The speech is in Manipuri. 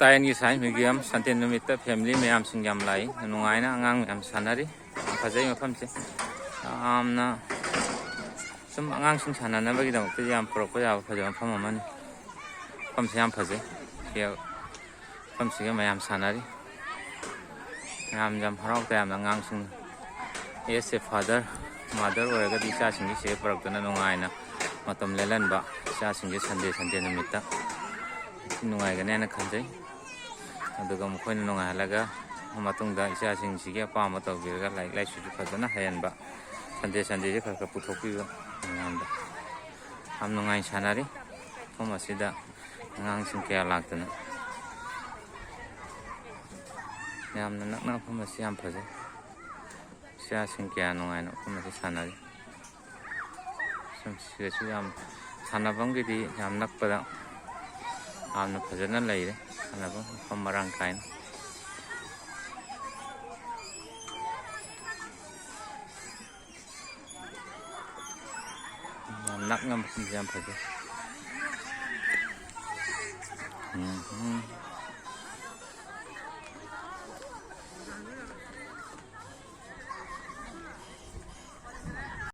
ꯇꯥꯏꯟꯒꯤ ꯁꯥꯏꯟꯁ ꯃ꯭ꯌꯨꯖꯤꯌꯝ ꯁꯟꯇꯦꯟ ꯅꯨꯃꯤꯠꯇ ꯐꯦꯃꯤꯂꯤ ꯃꯌꯥꯝꯁꯤꯡ ꯌꯥꯝ ꯂꯥꯛꯏ ꯅꯨꯡꯉꯥꯏꯅ ꯑꯉꯥꯡ ꯃꯌꯥꯝ ꯁꯥꯟꯅꯔꯤ ꯌꯥꯝ ꯐꯖꯩ ꯃꯐꯝꯁꯦ ꯌꯥꯝꯅ ꯁꯨꯝ ꯑꯉꯥꯡꯁꯤꯡ ꯁꯥꯟꯅꯅꯕꯒꯤꯗꯃꯛꯇ ꯌꯥꯝ ꯄꯨꯔꯛꯄ ꯌꯥꯕ ꯐꯖꯕ ꯃꯐꯝ ꯑꯃꯅꯤ ꯃꯐꯝꯁꯦ ꯌꯥꯝ ꯐꯖꯩ ꯃꯐꯝꯁꯤꯒ ꯃꯌꯥꯝ ꯁꯥꯟꯅꯔꯤ ꯌꯥꯝ ꯍꯔꯥꯎ ꯇꯌꯥꯝꯅ ꯑꯉꯥꯡꯁꯤꯡ ꯑꯦꯁ ꯑꯦ ꯐꯥꯗꯔ ꯃꯥꯗꯔ ꯑꯣꯏꯔꯒꯗꯤ ꯏꯆꯥꯁꯤꯡꯒꯤ ꯁꯤꯗ ꯄꯨꯔꯛꯇꯨꯅ ꯅꯨꯡꯉꯥꯏꯅ ꯃꯇꯝ ꯂꯦꯜꯍꯟꯕ ꯏꯆꯥꯁꯤꯡꯁꯦ ꯁꯟꯗꯦ ꯅꯨꯃꯤꯠꯇ ꯅꯨꯡꯉꯥꯏꯒꯅꯤ ꯍꯥꯏꯅ ꯈꯟꯖꯩ ꯑꯗꯨꯒ ꯃꯈꯣꯏꯅ ꯅꯨꯡꯉꯥꯏꯍꯜꯂꯒ ꯃꯇꯨꯡꯗ ꯏꯆꯥꯁꯤꯡꯁꯤꯒꯤ ꯑꯄꯥꯝꯕ ꯇꯧꯕꯤꯔꯒ ꯂꯥꯏꯔꯤꯛ ꯂꯥꯏꯁꯨꯁꯨ ꯐꯖꯅ ꯍꯩꯍꯟꯕ ꯁꯟꯗꯦꯁꯦ ꯈꯔ ꯄꯨꯊꯣꯛꯄꯤꯕ ꯃꯌꯥꯝꯗ ꯌꯥꯝ ꯅꯨꯡꯉꯥꯏ ꯁꯥꯟꯅꯔꯤ ꯃꯐꯝ ꯑꯁꯤꯗ ꯑꯉꯥꯡꯁꯤꯡ ꯀꯌꯥ ꯂꯥꯛꯇꯨꯅ ꯌꯥꯝꯅ ꯅꯛꯅ ꯃꯐꯝ ꯑꯁꯤ ꯌꯥꯝ ꯐꯖꯩ ꯏꯆꯥꯁꯤꯡ ꯀꯌꯥ ꯅꯨꯡꯉꯥꯏꯅ ꯃꯐꯝ ꯑꯁꯤ ꯁꯥꯟꯅꯔꯤ ꯁꯤꯗꯁꯨ ꯌꯥꯝ ꯁꯥꯟꯅꯐꯝꯒꯤꯗꯤ ꯌꯥꯝ ꯅꯛꯄꯗ ꯌꯥꯝꯅ ꯐꯖꯅ ꯂꯩꯔꯦ ꯁꯥꯟꯅꯐꯝ ꯃꯐꯝ ꯃꯔꯥꯡ ꯀꯥꯏꯅ ꯌꯥꯝ ꯅꯛꯅ ꯃꯐꯝꯁꯦ ꯌꯥꯝ ꯐꯖꯩ